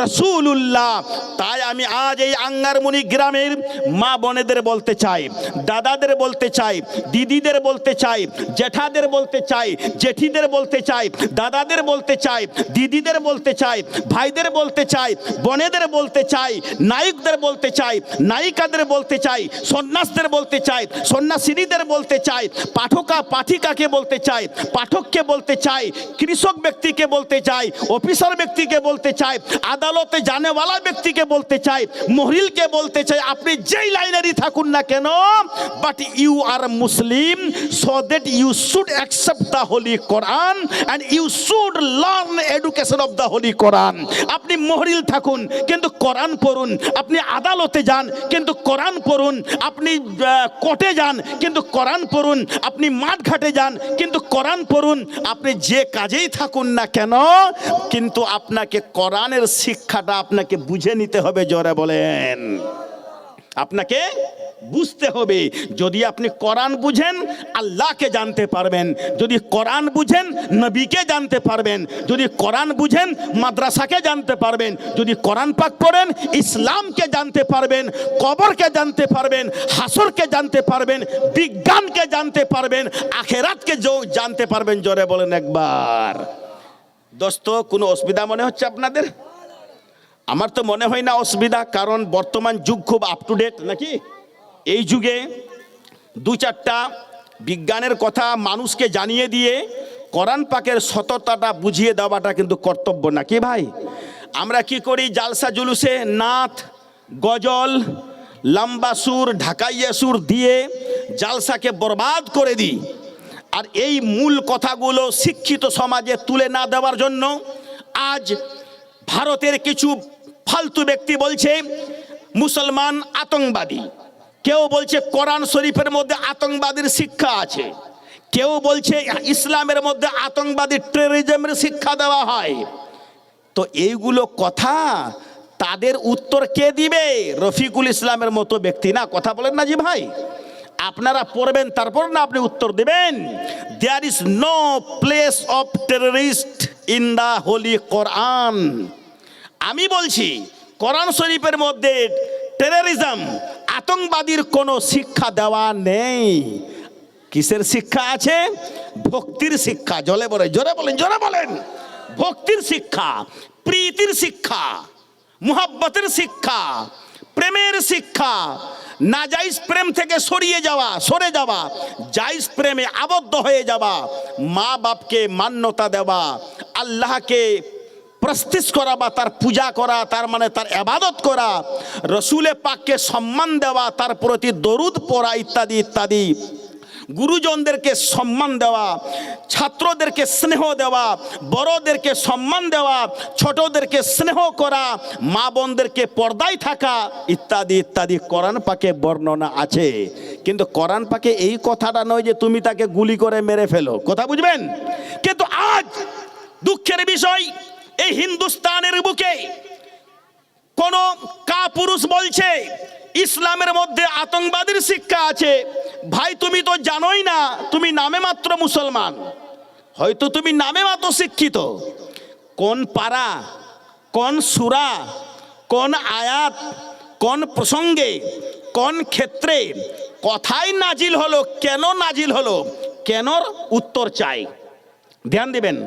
রাসূলুল্লাহ। তাই আমি আজ এই আঙ্গারমণি গ্রামের মা বোনেদের বলতে চাই, দাদাদের বলতে চাই, দিদিদের বলতে চাই, জেঠাদের বলতে চাই, জেঠিদের বলতে চাই, দাদাদের বলতে চাই, দিদিদের বলতে চাই, ভাইদের বলতে চাই, বোনেদের বলতে চাই, নায়কদের বলতে চাই, নায়িকাদের বলতে চাই, সন্ন্যাসদের বলতে চাই, সন্ন্যাসিনীদের বলতে চাই, পাঠিকাকে বলতে চাই, পাঠককে বলতে চাই, কৃষক ব্যক্তিকে বলতে চাই, অফিসার ব্যক্তিকে বলতে চাই, আদালতে জানেওয়ালা ব্যক্তিকে বলতে চাই, মহরিলকে বলতে চাই, আপনি যেই লাইনেরই থাকুন না কেন, but you are Muslim, so that you should accept the holy Quran and you should learn education of the holy Quran. আপনি মহরিল থাকুন কিন্তু কোরআন পড়ুন, আপনি আদালতে যান কিন্তু কোরআন পড়ুন, আপনি কোর্টে যান কিন্তু কোরআন পড়ুন, আপনি মাঠ ঘাটে যান কিন্তু কোরআন পড়ুন, আপনি যে কাজেই থাকুন না কেন কিন্তু আপনাকে কোরআনের শিক্ষাটা আপনাকে বুঝে নিতে হবে। জোরে বলেন, আপনাকে বুঝতে হবে। যদি আপনি কোরআন বুঝেন আল্লাহকে জানতে পারবেন, যদি কোরআন বুঝেন নবীকে জানতে পারবেন, যদি কোরআন বুঝেন মাদ্রাসাকে জানতে পারবেন, যদি কোরআন পাক পড়েন ইসলামকে জানতে পারবেন, কবরকে জানতে পারবেন, হাসরকে জানতে পারবেন, বিজ্ঞানকে জানতে পারবেন, আখেরাতকে জানতে পারবেন। জোরে বলেন একবার। দোস্ত, কোনো অসুবিধা মনে হচ্ছে আপনাদের? আমার তো মনে হয় না অসুবিধা, কারণ বর্তমান যুগ খুব আপ টু ডেট নাকি? এই যুগে দু চারটা বিজ্ঞানের কথা মানুষকে জানিয়ে দিয়ে কোরআন পাকের সততাটা বুঝিয়ে দেওয়াটা কিন্তু কর্তব্য নাকি ভাই? আমরা কি করি, জালসা জুলুসে নাত, গজল, লম্বা সুর, ঢাকাইয়া সুর দিয়ে জালসাকে বরবাদ করে দিই। আর এই মূল কথাগুলো শিক্ষিত সমাজে তুলে না দেওয়ার জন্য আজ ভারতের কিছু ফালতু ব্যক্তি বলছে মুসলমান আতঙ্কবাদী, কেউ বলছে কোরআন শরীফের মধ্যে আতঙ্কবাদীর শিক্ষা আছে, কেউ বলছে ইসলামের মধ্যে আতঙ্কবাদী টেররিজমের শিক্ষা দেওয়া হয়। তো এইগুলো কথা তাদের উত্তর কে দিবে? রফিকুল ইসলামের মতো ব্যক্তি না? কথা বলেন না জি ভাই? আপনারা পড়বেন তারপর না আপনি উত্তর দিবেন। There is no place of terrorist in the holy Quran. আমি বলছি কোরআন শরীফের মধ্যে টেররিজম, আতঙ্কবাদীর কোনো শিক্ষা দেওয়া নেই। কিসের শিক্ষা আছে? ভক্তির শিক্ষা। জোরে বলেন, জোরে বলেন, জোরে বলেন। ভক্তির শিক্ষা, প্রীতির শিক্ষা, মুহাব্বতের শিক্ষা, প্রেমের শিক্ষা, নাজাইজ প্রেম থেকে সরে যাওয়া, জাইজ প্রেমে আবদ্ধ হয়ে যাওয়া, মা বাপকে মান্যতা দেওয়া, আল্লাহকে প্রস্তিস করা বা তার পূজা করা, তার মানে তার ইবাদত করা, রসুলে পাককে সম্মান দেওয়া, তার প্রতি দরুদ পড়া ইত্যাদি ইত্যাদি, গুরুজনদেরকে সম্মান দেওয়া, ছাত্রদেরকে স্নেহ দেওয়া, বড়দেরকে সম্মান দেওয়া, ছোটদেরকে স্নেহ করা, মা বোনদেরকে পর্দায় থাকা ইত্যাদি ইত্যাদি কোরআন পাকে বর্ণনা আছে। কিন্তু কোরআন পাকে এই কথাটা নয় যে তুমি তাকে গুলি করে মেরে ফেলো, কথা বুঝবেন? কিন্তু আজ দুঃখের বিষয়, এই হিন্দুস্তানের বুকে কোন কাপুরুষ বলছে ইসলামের মধ্যে আতঙ্কবাদীর শিক্ষা আছে। ভাই তুমি তো জানোই না, তুমি নামে মাত্র মুসলমান, হয়তো তুমি নামে মাত্র শিক্ষিত। কোন পারা, কোন সূরা, কোন আয়াত, কোন প্রসঙ্গে, কোন ক্ষেত্রে কথাই নাজিল হলো, কেন নাজিল হলো, কেনর উত্তর চাই। ধ্যান দিবেন,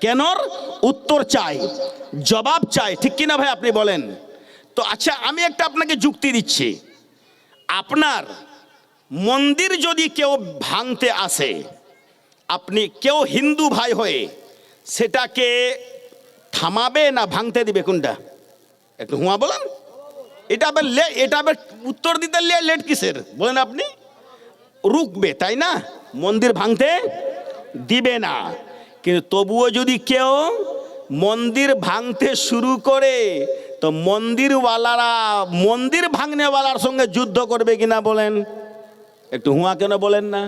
কেনর উত্তর চাই, জবাব চাই, ঠিক কিনা ভাই আপনি বলেন? তো আচ্ছা, আমি একটা আপনাকে যুক্তি দিচ্ছি। আপনার মন্দির যদি কেউ ভাঙতে আসে, আপনি কেউ হিন্দু ভাই হয়ে সেটাকে থামাবে না ভাঙতে দিবে? কোনটা? একটু হুয়া বলেন। এটা আবার উত্তর দিতে লেট কিসের বলেন আপনি? রুকবে, তাই না? মন্দির ভাঙতে দিবে না। কিন্তু তবুও যদি কেউ মন্দির ভাঙতে শুরু করে, তো মন্দিরওয়ালারা মন্দির ভাঙনেওয়ালার সঙ্গে যুদ্ধ করবে কিনা বলেন? একটু হুয়া কেন বলেন না?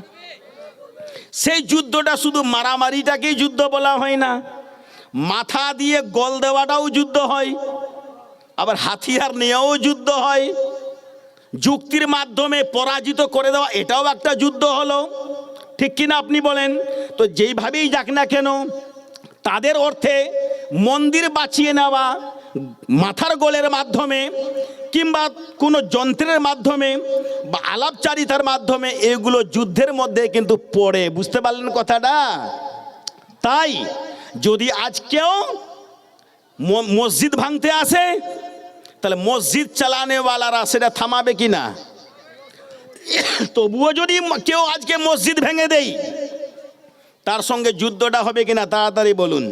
সেই যুদ্ধটা শুধু মারামারিটাকেই যুদ্ধ বলা হয় না, মাথা দিয়ে গল দেওয়াটাও যুদ্ধ হয়, আবার হাতিয়ার নিয়েও যুদ্ধ হয়, যুক্তির মাধ্যমে পরাজিত করে দেওয়া এটাও একটা যুদ্ধ হলো, ঠিক কিনা আপনি বলেন? তো যেইভাবেই যাক না কেন, তাদের অর্থে মন্দির বাঁচিয়ে নেওয়া, মাথার গোলের মাধ্যমে কিংবা কোনো যন্ত্রের মাধ্যমে বা আলাপচারিতার মাধ্যমে এগুলো যুদ্ধের মধ্যে কিন্তু পড়ে। বুঝতে পারলেন কথাটা? তাই যদি আজকেও মসজিদ ভাঙতে আসে, তাহলে মসজিদ চালানেওয়ালারা সেটা থামাবে কি না? তবুও যদি কেউ আজকে মসজিদ ভেঙে দেই, তার সঙ্গে যুদ্ধটা হবে কিনা তাড়াতাড়ি বলুন।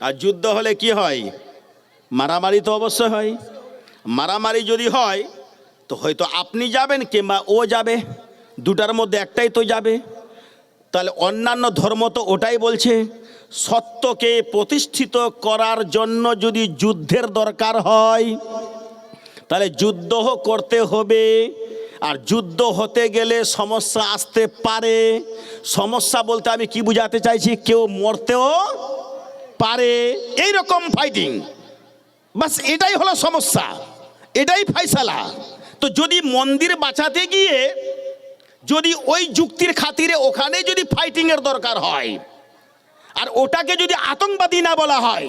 আর যুদ্ধ হলে কি হয়? মারামারি তো অবশ্যই হয়। মারামারি যদি হয় তো হয়তো আপনি যাবেন কিংবা ও যাবে, দুটার মধ্যে একটাই তো যাবে। তাহলে অন্যান্য ধর্ম তো ওটাই বলছে, সত্যকে প্রতিষ্ঠিত করার জন্য যদি যুদ্ধের দরকার হয় তাহলে যুদ্ধ করতে হবে। আর যুদ্ধ হতে গেলে সমস্যা আসতে পারে। সমস্যা বলতে আমি কি বুঝাতে চাইছি, কেউ মরতেও পারে, এই রকম ফাইটিং। বাস এটাই হলো সমস্যা, এটাই ফাইসালা। তো যদি মন্দির বাঁচাতে গিয়ে যদি ওই যুক্তির খাতিরে ওখানে যদি ফাইটিংয়ের দরকার হয় আর ওটাকে যদি আতঙ্কবাদী না বলা হয়,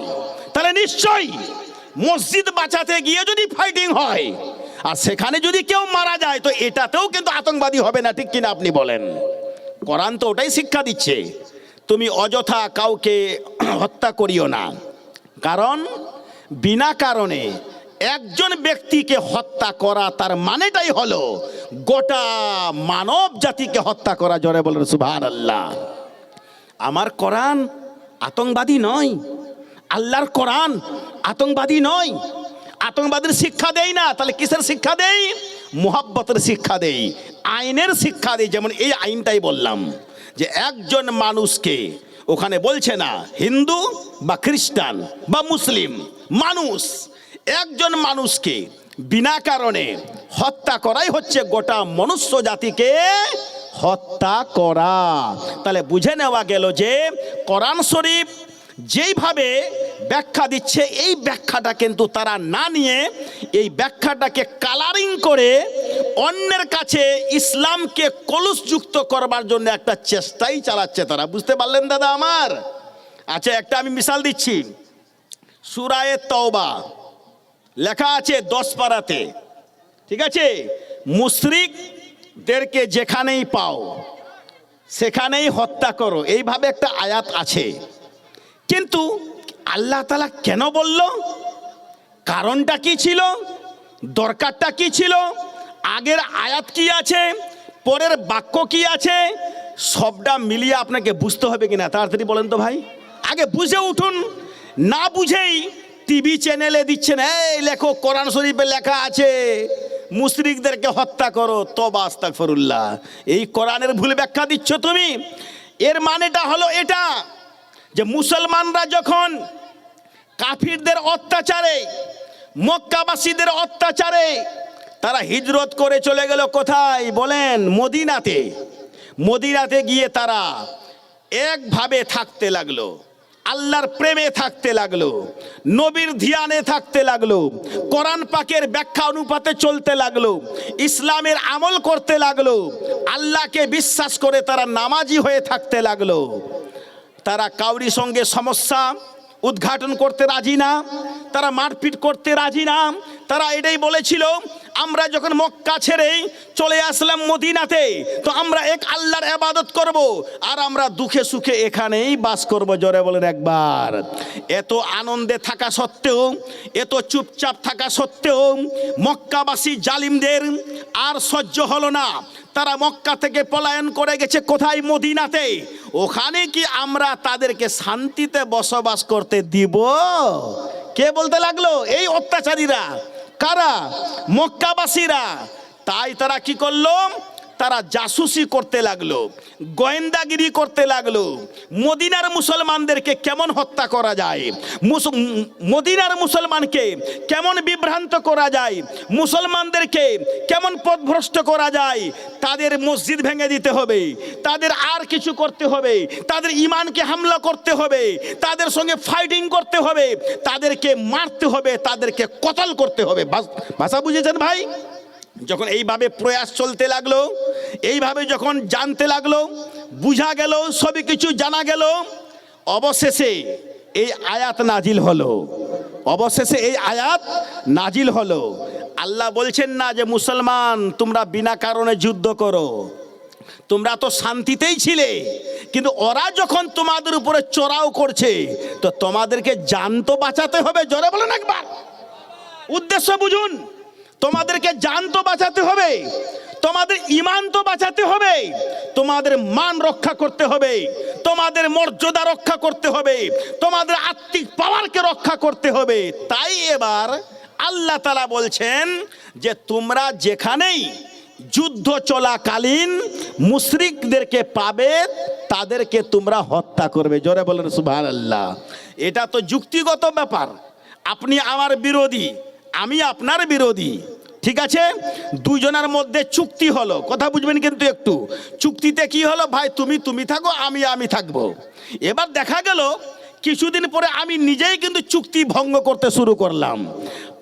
তাহলে নিশ্চয়ই মসজিদ বাঁচাতে গিয়ে যদি ফাইটিং হয় আর সেখানে যদি কেউ মারা যায় তো এটাতেও কিন্তু আতঙ্কবাদী হবে না, ঠিক কিনা আপনি বলেন? কোরআন তো ওটাই শিক্ষা দিচ্ছে, তুমি অযথা কাউকে হত্যা করিও না। কারণ বিনা কারণে একজন ব্যক্তিকে হত্যা করা তার মানেটাই হলো গোটা মানব জাতিকে হত্যা করা। জোরে বলেন সুবহানাল্লাহ। আমার কোরআন আতঙ্কবাদী নয়, আল্লাহর কোরআন আতঙ্কবাদী নয়, আতঙ্কবাদের শিক্ষা দেই না। তাহলে কিসের শিক্ষা দেই? মুহাব্বতের শিক্ষা দেই, আইনের শিক্ষা দেই। যেমন এই আইনটাই বললাম যে একজন মানুষকে, ওখানে বলছে না হিন্দু বা খ্রিস্টান বা মুসলিম মানুষ, একজন মানুষকে বিনা কারণে হত্যা করাই হচ্ছে গোটা মনুষ্য জাতিকে হত্যা করা। তাহলে বুঝে নেওয়া গেল যে কোরআন শরীফ যেইভাবে ব্যাখ্যা দিচ্ছে এই ব্যাখ্যাটা কিন্তু তারা না নিয়ে এই ব্যাখ্যাটাকে কালারিং করে অন্যের কাছে ইসলামকে কলুষযুক্ত করবার জন্য একটা চেষ্টাই চালাচ্ছে তারা। বুঝতে পারলেন দাদা আমার? আচ্ছা, একটা আমি মিসাল দিচ্ছি। সূরা তাওবা লেখা আছে 10 পারাতে, ঠিক আছে? মুশরিকদেরকে যেখানেই পাও সেখানেই হত্যা করো, এইভাবে একটা আয়াত আছে। কিন্তু আল্লাহ তাআলা কেন বলল? কারণটা কি ছিল? দরকারটা কি ছিল? আগের আয়াত কি আছে, পরের বাক্য কি আছে, সবটা মিলিয়ে আপনাকে বুঝতে হবে কিনা তাড়াতাড়ি বলেন তো ভাই। আগে বুঝে উঠুন, না বুঝেই টিভি চ্যানেলে দিচ্ছেন এই লেখো কোরআন শরীফে লেখা আছে মুশরিকদেরকে হত্যা করো, তওবা আস্তাগফিরুল্লাহ। এই কোরআনের ভুল ব্যাখ্যা দিচ্ছ তুমি। এর মানেটা হলো এটা যে মুসলমানরা যখন কাফিরদের অত্যাচারে, মক্কাবাসীদের অত্যাচারে তারা হিজরত করে চলে গেল কোথায় বলেন? মদিনাতে। মদিনাতে গিয়ে তারা একভাবে থাকতে লাগলো, আল্লাহর প্রেমে থাকতে লাগলো, নবীর ধ্যানে থাকতে লাগলো, কোরআন পাকের ব্যাখ্যা অনুপাতে চলতে লাগলো, ইসলামের আমল করতে লাগলো, আল্লাহকে বিশ্বাস করে তারা নামাজি হয়ে থাকতে লাগলো। তারা কাউরি সঙ্গে সমস্যা উদ্ঘাটন করতে রাজি না, তারা মারপিট করতে রাজি না। তারা এটাই বলেছিল, আমরা যখন মক্কা ছেড়ে চলে আসলাম মদিনাতে তো আমরা এক আল্লাহর ইবাদত করব আর আমরা দুঃখে সুখে এখানেই বাস করব। জোরে বলেন একবার। এত আনন্দে থাকা সত্ত্বেও, এত চুপচাপ থাকা সত্ত্বেও মক্কাবাসী জালিমদের আর সহ্য হলো না। তারা মক্কা থেকে পলায়ন করে গেছে কোথায়? মদিনাতে। ওখানে কি আমরা তাদেরকে শান্তিতে বসবাস করতে দিব? কে বলতে লাগলো? এই অত্যাচারীরা। কারা? মক্কাবাসীরা। তাই তারা কি করলো? তারা জাসুসি করতে লাগলো, গোয়েন্দাগিরি করতে লাগলো। মদিনার মুসলমানদেরকে কেমন হত্যা করা যায়, মদিনার মুসলমানকে কেমন বিভ্রান্ত করা যায়, মুসলমানদেরকে কেমন পথভ্রষ্ট করা যায়। তাদের মসজিদ ভেঙে দিতে হবে, তাদের আর কিছু করতে হবে, তাদের ইমানকে হামলা করতে হবে, তাদের সঙ্গে ফাইটিং করতে হবে, তাদেরকে মারতে হবে, তাদেরকে কতল করতে হবে। ভাষা বুঝেছেন ভাই? যখন এইভাবে প্রয়াস চলতে লাগলো, এইভাবে যখন জানতে লাগলো, বুঝা গেল, সবই কিছু জানা গেল, অবশেষে এই আয়াত নাজিল হলো। অবশেষে এই আয়াত নাজিল হলো। আল্লাহ বলছেন না যে মুসলমান তোমরা বিনা কারণে যুদ্ধ করো, তোমরা তো শান্তিতেই ছিলে, কিন্তু ওরা যখন তোমাদের উপরে চড়াও করছে তো তোমাদেরকে জান তো বাঁচাতে হবে। জোরে বলেন একবার, উদ্দেশ্য বুঝুন। তোমাদেরকে জান তো বাঁচাতে হবে, তোমাদের ঈমান তো বাঁচাতে হবে, তোমাদের মান রক্ষা করতে হবে, তোমাদের মর্যাদা রক্ষা করতে হবে, তোমাদের আত্মিক পাওয়ারকে রক্ষা করতে হবে। তাই এবার আল্লাহ তাআলা বলছেন যে তোমরা যেখানেই যুদ্ধ চলাকালীন মুশরিকদেরকে পাবে তাদেরকে তোমরা হত্যা করবে। জোরে বলেন সুবহানাল্লাহ। এটা তো যুক্তিগত ব্যাপার। আপনি আমার বিরোধী, আমি আপনার বিরোধী, ঠিক আছে? দুজনের মধ্যে চুক্তি হলো, কথা বুঝবেন কিন্তু একটু। চুক্তিতে কি হলো, ভাই তুমি থাকো, আমি থাকবো। এবার দেখা গেল কিছুদিন পরে আমি নিজেই কিন্তু চুক্তি ভঙ্গ করতে শুরু করলাম।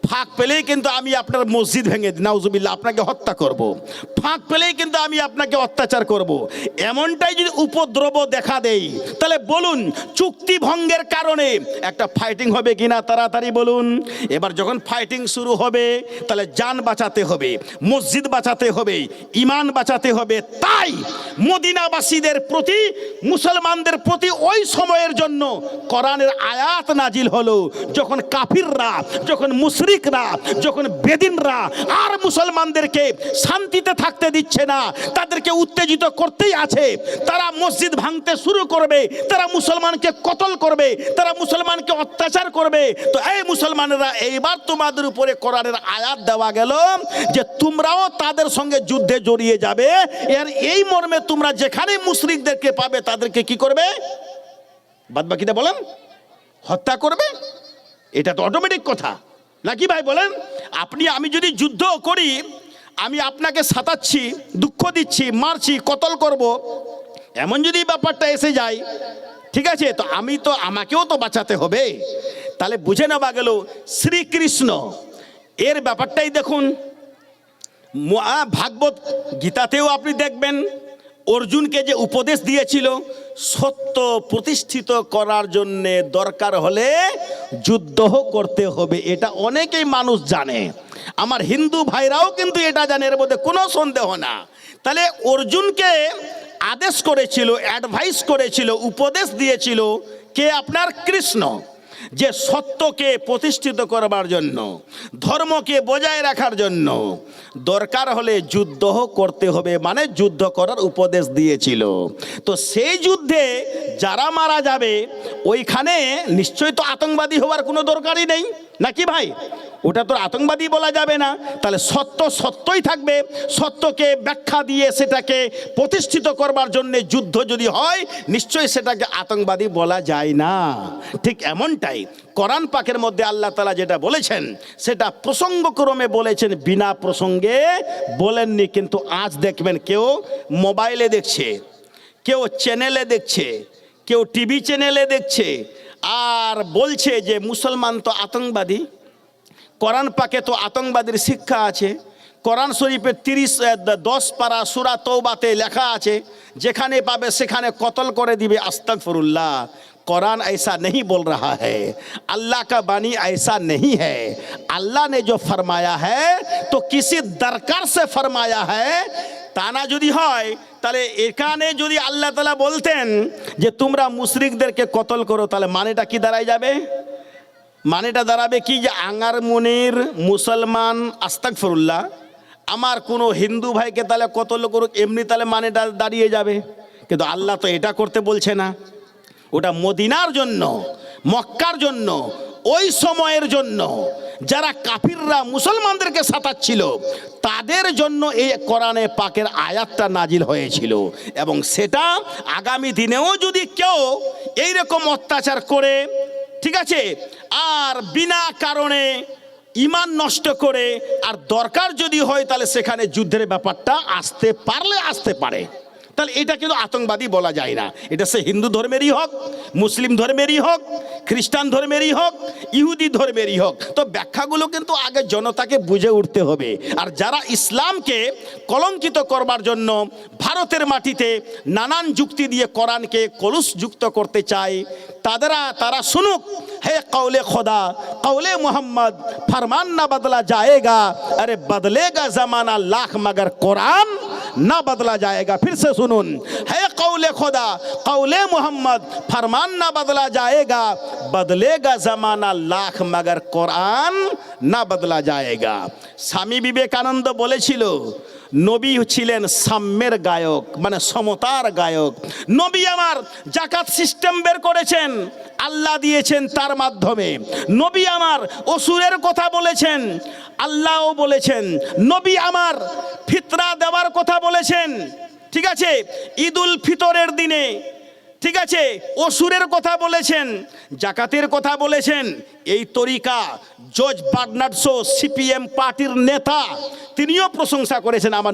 ফাঁক পেলেই কিন্তু আমি আপনার মসজিদ ভেঙে নাউজুবিল্লাহ আপনাকে হত্যা করব। ফাঁক পেলেই কিন্তু আমি আপনাকে অত্যাচার করব। এমনটাই যদি উপদ্রব দেখা দেই তাহলে বলুন চুক্তি ভঙ্গের কারণে একটা ফাইটিং হবে কিনা, তাড়াতাড়ি বলুন। এবার যখন ফাইটিং শুরু হবে তাহলে জান বাঁচাতে হবে, মসজিদ বাঁচাতে হবে, ঈমান বাঁচাতে হবে। তাই মদিনাবাসীদের প্রতি, মুসলমানদের প্রতি ওই সময়ের জন্য কোরআনের আয়াত নাজিল হলো, যখন কাফিররা, যখন মুশরিকরা, যখন বেদিনরা আর মুসলমানদেরকে শান্তিতে থাকতে দিচ্ছে না, তাদেরকে উত্তেজিত করতেই আছে। তারা মসজিদ ভাঙতে শুরু করবে, তারা মুসলমানকে কতল করবে, তারা মুসলমানকে অত্যাচার করবে। তো এই মুসলমানেরা এইবার তোমাদের উপরে কোরআনের আয়াত দেওয়া গেল যে তোমরাও তাদের সঙ্গে যুদ্ধে জড়িয়ে যাবে। এর এই মর্মে তোমরা যেখানে মুশরিকদেরকে পাবে তাদেরকে কি করবে? বাদবাকিটা বলেন, হত্যা করবে। এটা তো অটোমেটিক কথা নাকি ভাই বলেন? আমি যদি যুদ্ধ করি, আমি আপনাকে সাতাচ্ছি, দুঃখ দিচ্ছি, মারছি, কতল করব, এমন যদি ব্যাপারটা এসে যায়, ঠিক আছে, তো আমাকেও তো বাঁচাতে হবে। তাহলে বুঝে নেওয়া গেল শ্রীকৃষ্ণ এর ব্যাপারটাই দেখুন। ভাগবত গীতাতেও আপনি দেখবেন অর্জুনকে যে উপদেশ দিয়েছিল, সত্য প্রতিষ্ঠিত করার জন্য দরকার হলে যুদ্ধ করতে হবে। এটা অনেকেই মানুষ জানে, আমার হিন্দু ভাইরাও কিন্তু এটা জানে, এর মধ্যে কোনো সন্দেহ না। তাহলে অর্জুনকে আদেশ করেছিল, অ্যাডভাইস করেছিল, উপদেশ দিয়েছিল কে? আপনার কৃষ্ণ, যে সত্যকে প্রতিষ্ঠিত করবার জন্য, ধর্মকে বজায় রাখার জন্য দরকার হলে যুদ্ধ করতে হবে, মানে যুদ্ধ করার উপদেশ দিয়েছিল। তো সেই যুদ্ধে যারা মারা যাবে ওইখানে নিশ্চয়ই তো আতঙ্কবাদী হওয়ার কোনো দরকারই নেই নাকি ভাই? ওটা তো আতঙ্কবাদী বলা যাবে না। তাহলে সত্য সত্যই থাকবে, সত্যকে ব্যাখ্যা দিয়ে সেটাকে প্রতিষ্ঠিত করবার জন্য যুদ্ধ যদি হয় নিশ্চয়ই সেটাকে আতঙ্কবাদী বলা যায় না। ঠিক এমনটাই কোরআন পাকের মধ্যে আল্লাহ তাআলা যেটা বলেছেন সেটা প্রসঙ্গক্রমে বলেছেন, বিনা প্রসঙ্গে বলেননি। কিন্তু আজ দেখবেন কেউ মোবাইলে দেখছে, কেউ চ্যানেলে দেখছে, কেউ টিভি চ্যানেলে দেখছে, আর বলছে যে মুসলমান তো আতঙ্কবাদী। কোরআন পাকে তো আতঙ্কবাদীর শিক্ষা আছে। কোরআন শরীফের 10 পারা সূরা তওবাতে লেখা আছে, যেখানে পাবে সেখানে কতল করে দিবে। আস্তাগফিরুল্লাহ, कुरान ऐसा नहीं बोल रहा है, अल्लाह का बानी ऐसा नहीं है। अल्लाह ने जो फरमाया है तो किसी दरकार से फरमाया है। ताना যদি হয় তাহলে এখানে যদি আল্লাহ তাআলা বলতেন যে তোমরা মুশরিকদেরকে কতল করো, তাহলে মানেটা কি দাঁড়ায় যাবে? মানেটা দাঁড়াবে কি যে আঙ্গার মুনির মুসলমান আস্তাগফিরুল্লাহ আমার কোনো হিন্দু ভাইকে তাহলে কতল করুক, এমনি তাহলে মানেটা দাঁড়িয়ে যাবে। কিন্তু আল্লাহ তো এটা করতে বলছে না। ওটা মদিনার জন্য, মক্কার জন্য, ওই সময়ের জন্য যারা কাফিররা মুসলমানদেরকে সাতাচ্ছিল তাদের জন্য এই কোরআনে পাকের আয়াতটা নাজিল হয়েছিল। এবং সেটা আগামী দিনেও যদি কেউ এইরকম অত্যাচার করে, ঠিক আছে, আর বিনা কারণে ঈমান নষ্ট করে, আর দরকার যদি হয় তাহলে সেখানে যুদ্ধের ব্যাপারটা আসতে পারলে আসতে পারে। তাহলে এটা কিন্তু আতঙ্কবাদী বলা যায় না। এটা সে হিন্দু ধর্মেরই হোক, মুসলিম ধর্মেরই হোক, খ্রিস্টান ধর্মেরই হোক, ইহুদি ধর্মেরই হোক। তো ব্যাখ্যাগুলো কিন্তু আগে জনতাকে বুঝে উঠতে হবে। আর যারা ইসলামকে কলঙ্কিত করবার জন্য ভারতের মাটিতে নানান যুক্তি দিয়ে কোরআনকে কলুষযুক্ত করতে চায়, তারা শুনুক, হে কৌলে খোদা, কৌলে মোহাম্মদ, ফরমান না বদলা जाएगा, अरे बदलेगा जमाना लाख मगर कुरान ना बदला जाएगा। फिर से सुनून, है कौले खुदा, कौले मोहम्मद, फरमान ना बदला जाएगा, बदलेगा जमाना लाख मगर कुरान ना बदला जाएगा। স্বামী বিবেকানন্দ বলেছিল, নবী ছিলেন সাম্যের গায়ক, মানে সমতার গায়ক। নবী আমার জাকাত সিস্টেম বের করেছেন, আল্লাহ দিয়েছেন তার মাধ্যমে। নবী আমার অসুরের কথা বলেছেন, আল্লাহও বলেছেন। নবী আমার ফিতরা দেওয়ার কথা বলেছেন, ঠিক আছে, ঈদুল ফিতরের দিনে, ঠিক আছে, অসুরের কথা বলেছেন, জাকাতের কথা বলেছেন। এই তরিকা জর্জ বার্নার্ড শো, সিপিএম পার্টির নেতা, তিনিও প্রশংসা করেছেন আমার